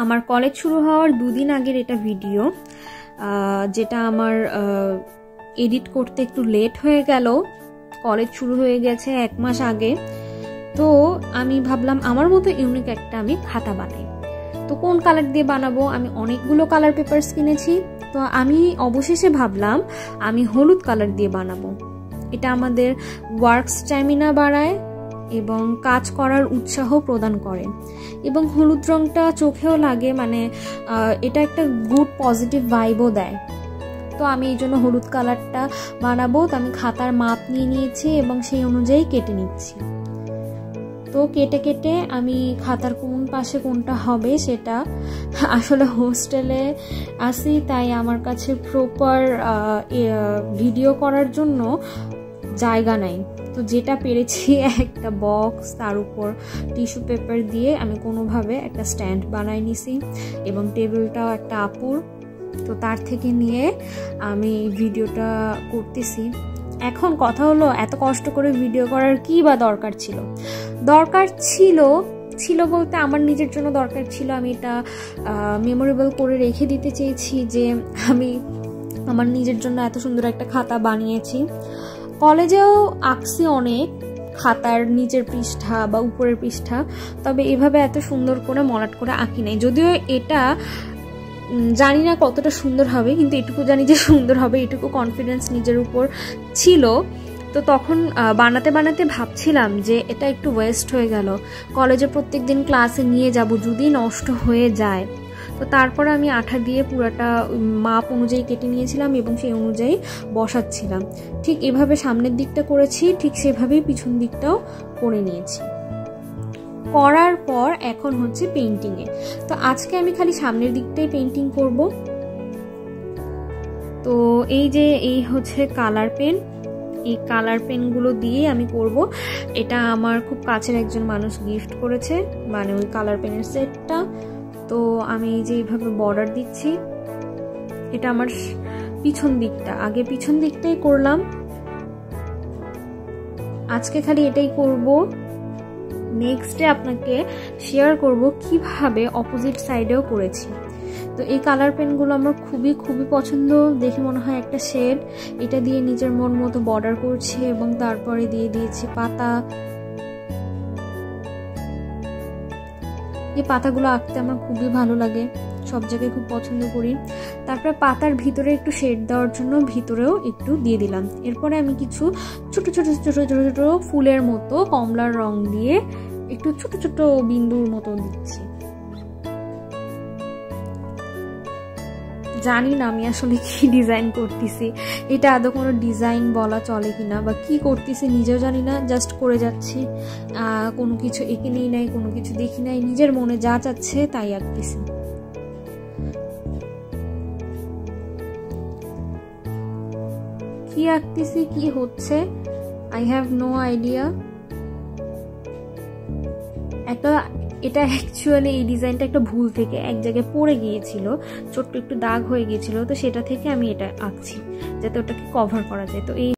আমার কলেজ শুরু হওয়ার 2 দিন আগের এটা ভিডিও, যেটা আমার এডিট করতে একটু লেট হয়ে গেল। কলেজ শুরু হয়ে গেছে 1 মাস আগে। তো আমি ভাবলাম আমার মতো ইউনিক একটা আমি খাতা বানাই। তো কোন কালার দিয়ে বানাবো? আমি অনেকগুলো কালার পেপারস কিনেছি। তো আমি অবশেষে ভাবলাম আমি হলুদ কালার দিয়ে বানাবো। এটা আমাদের ওয়ার্ক স্ট্যামিনা বাড়ায় এবং কাজ করার উৎসাহ প্রদান করে, এবং হলুদ রংটা চোখেও লাগে, মানে এটা একটা গুড পজিটিভ ভাইবও দেয়। তো আমি এই জন্য হলুদ কালারটা বানাবো। তো আমি খাতার মাপ নিয়ে নিয়েছি এবং সেই অনুযায়ী কেটে নিচ্ছি। তো কেটে কেটে আমি খাতার কোন পাশে কোনটা হবে সেটা, আসলে হোস্টেলে আসি তাই আমার কাছে প্রপার ভিডিও করার জন্য জায়গা নাই। তো যেটা পেরেছি একটা বক্স, তার উপর টিস্যু পেপার দিয়ে আমি কোনোভাবে একটা স্ট্যান্ড বানাই নিছি, এবং টেবিলটাও একটা আপুর। তো তার থেকে নিয়ে আমি ভিডিওটা করতেছি। এখন কথা হলো, এত কষ্ট করে ভিডিও করার কি বা দরকার ছিল? দরকার ছিল বলতে আমার নিজের জন্য দরকার ছিল। আমি এটা মেমোরেবল করে রেখে দিতে চেয়েছি যে আমি আমার নিজের জন্য এত সুন্দর একটা খাতা বানিয়েছি। কলেজেও আঁকছি অনেক খাতার নিচের পৃষ্ঠা বা উপরের পৃষ্ঠা, তবে এভাবে এত সুন্দর করে মলাট করে আঁকি নাই। যদিও এটা জানি না কতটা সুন্দর হবে, কিন্তু এটুকু জানি যে সুন্দর হবে, এটুকু কনফিডেন্স নিজের উপর ছিল। তো তখন বানাতে বানাতে ভাবছিলাম যে এটা একটু ওয়েস্ট হয়ে গেল, কলেজে প্রত্যেকদিন ক্লাসে নিয়ে যাব, যদি নষ্ট হয়ে যায়। তো তারপর আমি আঠা দিয়ে পুরাটা মাপ অনুযায়ী কেটে নিয়েছিলাম এবং সেই অনুযায়ী বসাচ্ছিলাম। ঠিক এভাবে সামনের দিকটা করেছি, ঠিক সেভাবেই পিছন দিকটাও করে নিয়েছি। করার পর এখন হচ্ছে পেইন্টিংয়ে। তো আজকে আমি খালি সামনের দিকটাই পেইন্টিং করব। তো এই হচ্ছে কালার পেন। এই কালার পেনগুলো দিয়ে আমি করব। এটা আমার খুব কাছের একজন মানুষ গিফট করেছে, মানে ওই কালার পেনের সেটটা। তো আমি যে এইভাবে বর্ডার দিচ্ছি, এটা আমার পিছন দিকটা, আগে পিছন দিকটাই করলাম। আজকে খালি এটাই করব। নেক্সট ডে আপনাকে শেয়ার করব কিভাবে অপোজিট সাইডেও করেছি। তো এই কালার পেনগুলো আমার খুবই পছন্দ, দেখে মনে হয় একটা শেড। এটা দিয়ে নিজের মন মতো বর্ডার করছি এবং তারপরে দিয়ে দিয়েছি পাতা। এই পাতাগুলো আঁকতে আমার খুবই ভালো লাগে, সব জায়গায় খুব পছন্দ করি। তারপরে পাতার ভিতরে একটু শেড দেওয়ার জন্য ভিতরেও একটু দিয়ে দিলাম। এরপরে আমি কিছু ছোট ছোট ফুলের মতো কমলার রং দিয়ে একটু ছোট ছোট বিন্দুর মতো দিচ্ছি। জানি না আমি আসলে কি ডিজাইন করতেছি, এটা আদৌ কোনো ডিজাইন বলা চলে কিনা, বা কি করতেছি নিজেও জানি না। জাস্ট করে যাচ্ছি, কোনো কিছু এঁকে নিই নাই, কোনো কিছু দেখি নাই, নিজের মনে যা চাচ্ছে তাই আঁকতেছি। কি আঁকতেছি, কি হচ্ছে, আই হ্যাভ নো আইডিয়া। এটা অ্যাকচুয়ালি এই ডিজাইনটা একটা ভুল থেকে এক জায়গায় পড়ে গিয়েছিল, ছোট্ট একটু দাগ হয়ে গিয়েছিল। তো সেটা থেকে আমি এটা আঁকছি যাতে ওটাকে কভার করা যায়। তো এই